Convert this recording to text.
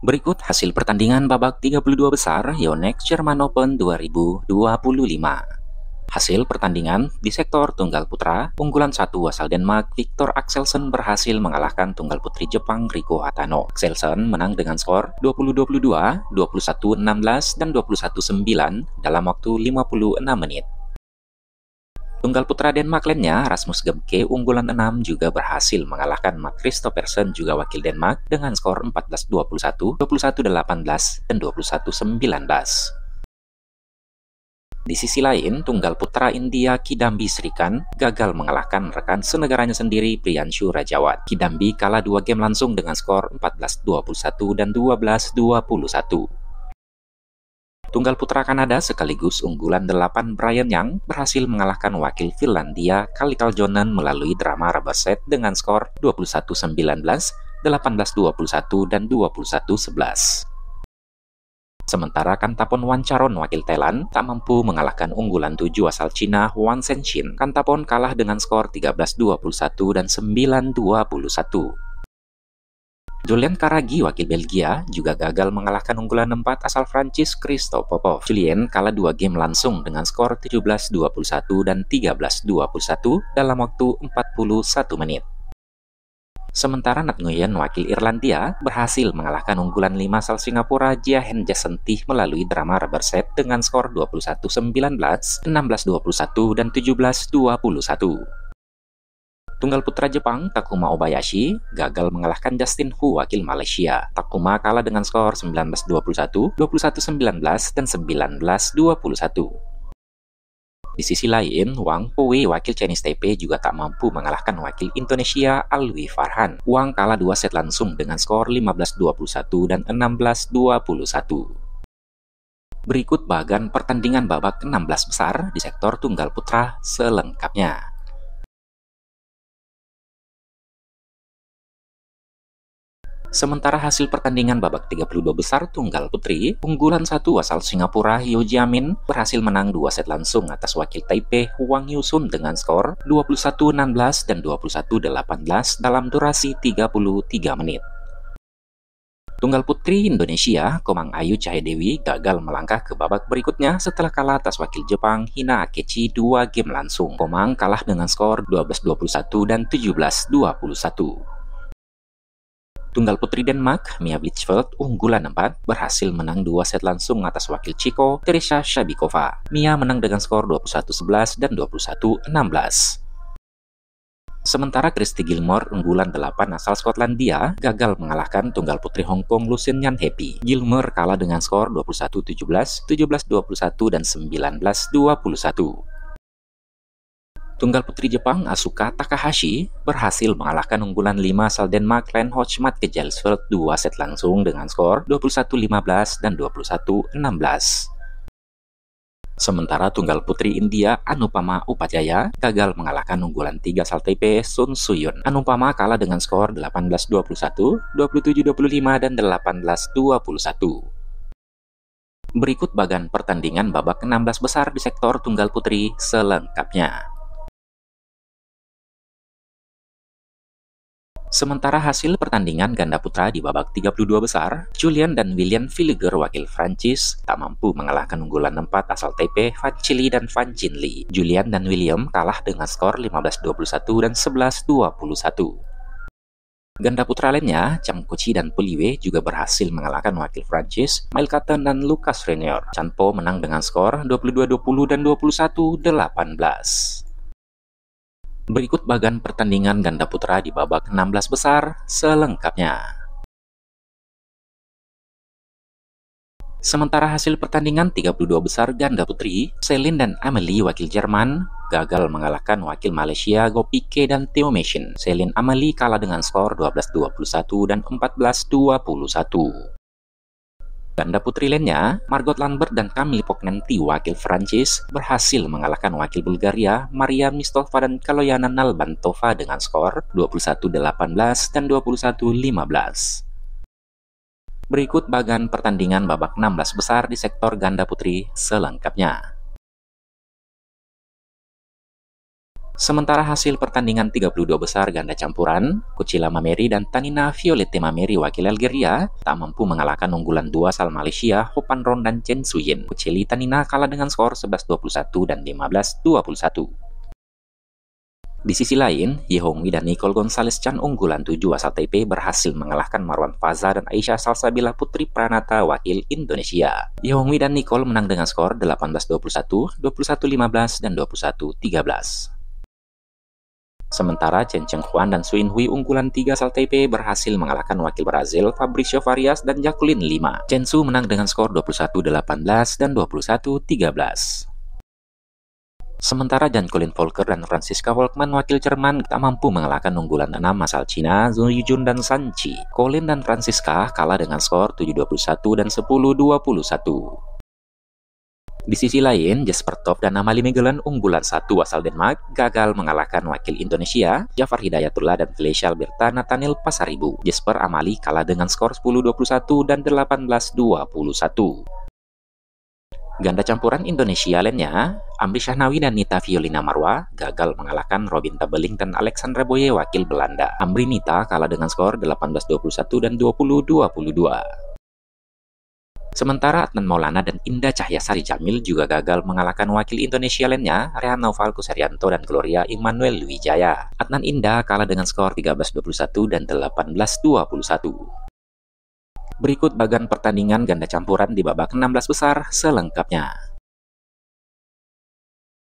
Berikut hasil pertandingan babak 32 besar Yonex German Open 2025. Hasil pertandingan di sektor tunggal putra, unggulan 1 asal Denmark Viktor Axelsen berhasil mengalahkan tunggal putri Jepang Riko Hatano. Axelsen menang dengan skor 20-22, 21-16, dan 21-9 dalam waktu 56 menit. Tunggal putra Denmark lainnya, Rasmus Gemke unggulan 6 juga berhasil mengalahkan Matt Christophersen juga wakil Denmark dengan skor 14-21, 21-18, dan 21-19. Di sisi lain, tunggal putra India Kidambi Srikanth gagal mengalahkan rekan senegaranya sendiri Priyanshu Rajawat. Kidambi kalah 2 game langsung dengan skor 14-21 dan 12-21. Tunggal putra Kanada sekaligus unggulan 8 Brian Yang berhasil mengalahkan wakil Finlandia Kalle Jokinen melalui drama rubber set dengan skor 21-19, 18-21, dan 21-11. Sementara Kantapon Wancharon wakil Thailand tak mampu mengalahkan unggulan 7 asal Cina Wan Zhengxin. Kantapon kalah dengan skor 13-21 dan 9-21. Julian Karagi wakil Belgia juga gagal mengalahkan unggulan 4 asal Prancis Christophe Popov. Julien kalah 2 game langsung dengan skor 17-21 dan 13-21 dalam waktu 41 menit. Sementara Nat Nguyen wakil Irlandia berhasil mengalahkan unggulan 5 asal Singapura Jia Hen Jesentih melalui drama rubber set dengan skor 21-19, 16-21, dan 17-21. Tunggal putra Jepang, Takuma Obayashi, gagal mengalahkan Justin Hu wakil Malaysia. Takuma kalah dengan skor 19-21, 21-19, dan 19-21. Di sisi lain, Wang Pui wakil Chinese Taipei juga tak mampu mengalahkan wakil Indonesia Alwi Farhan. Wang kalah 2 set langsung dengan skor 15-21 dan 16-21. Berikut bagan pertandingan babak 16 besar di sektor tunggal putra selengkapnya. Sementara hasil pertandingan babak 32 besar tunggal putri, unggulan 1 asal Singapura Hyo Jia-min berhasil menang 2 set langsung atas wakil Taipei Huang Yusun dengan skor 21-16 dan 21-18 dalam durasi 33 menit. Tunggal putri Indonesia, Komang Ayu Cahayadewi gagal melangkah ke babak berikutnya setelah kalah atas wakil Jepang Hina Akechi 2 game langsung. Komang kalah dengan skor 12-21 dan 17-21. Tunggal putri Denmark, Mia Blichfeldt, unggulan 4, berhasil menang 2 set langsung atas wakil Ceko, Teresa Shabikova. Mia menang dengan skor 21-11 dan 21-16. Sementara Christy Gilmore, unggulan 8 asal Skotlandia, gagal mengalahkan tunggal putri Hong Kong Lucien Yan Happy. Gilmore kalah dengan skor 21-17, 17-21, dan 19-21. Tunggal putri Jepang Asuka Takahashi berhasil mengalahkan unggulan 5 asal Denmark Len Hochmat ke Jelsfeld 2 set langsung dengan skor 21-15 dan 21-16. Sementara tunggal putri India Anupama Upadhyaya gagal mengalahkan unggulan 3 asal Taipei Sun Suyun. Anupama kalah dengan skor 18-21, 27-25, dan 18-21. Berikut bagan pertandingan babak 16 besar di sektor tunggal putri selengkapnya. Sementara hasil pertandingan ganda putra di babak 32 besar, Julian dan William Villiger wakil Prancis tak mampu mengalahkan unggulan 4 asal Taipei Fan Chili dan Fan Jinli. Julian dan William kalah dengan skor 15-21 dan 11-21. Ganda putra lainnya, Chang Kochi dan Poliwe juga berhasil mengalahkan wakil Prancis, Mile Caton dan Lucas Renier. Chan Po menang dengan skor 22-20 dan 21-18. Berikut bagan pertandingan ganda putra di babak 16 besar selengkapnya. Sementara hasil pertandingan 32 besar ganda putri, Celine dan Amelie wakil Jerman gagal mengalahkan wakil Malaysia Gopike dan Theo Machin. Celine Amelie kalah dengan skor 12-21 dan 14-21. Ganda putri lainnya, Margot Lambert dan Camille Poggenty wakil Prancis berhasil mengalahkan wakil Bulgaria Maria Mistova dan Kaloyana Nalbantova dengan skor 21-18 dan 21-15. Berikut bagan pertandingan babak 16 besar di sektor ganda putri selengkapnya. Sementara hasil pertandingan 32 besar ganda campuran, Kuchila Mameri dan Tanina Violette Mameri wakil Algeria tak mampu mengalahkan unggulan 2 asal Malaysia Hopan Ron dan Chen Suyin. Kuchili Tanina kalah dengan skor 11-21 dan 15-21. Di sisi lain, Ye Hongwei dan Nicole Gonzalez Chan unggulan 7 asal Taipei berhasil mengalahkan Marwan Faza dan Aisyah Salsabila Putri Pranata wakil Indonesia. Ye Hongwei dan Nicole menang dengan skor 18-21, 21-15, dan 21-13. Sementara Chen Chenghuan dan Suin Hui unggulan 3 asal Taipei berhasil mengalahkan wakil Brazil Fabricio Farias dan Jacqueline Lima. Chen Su menang dengan skor 21-18 dan 21-13. Sementara Jan Colin Volker dan Franziska Volkmann wakil Jerman tak mampu mengalahkan unggulan 6 asal Cina Zhu Yijun dan San Chi. Colin dan Franziska kalah dengan skor 7-21 dan 10-21. Di sisi lain, Jesper Toft dan Amalie Mechelen unggulan 1 asal Denmark gagal mengalahkan wakil Indonesia Jafar Hidayatullah dan Felicia Alberta Nathaniel Pasaribu. Jesper Amalie kalah dengan skor 10-21 dan 18-21. Ganda campuran Indonesia lainnya, Amri Syahnawi dan Nita Violina Marwa gagal mengalahkan Robin Tabeling dan Alexandra Boye wakil Belanda. Amri Nita kalah dengan skor 18-21 dan 20-22. Sementara Adnan Maulana dan Indah Cahyasari Jamil juga gagal mengalahkan wakil Indonesia lainnya, Rehan Naufal Kuserianto dan Gloria Immanuel Wijaya. Adnan Indah kalah dengan skor 13-21 dan 18-21. Berikut bagan pertandingan ganda campuran di babak 16 besar selengkapnya.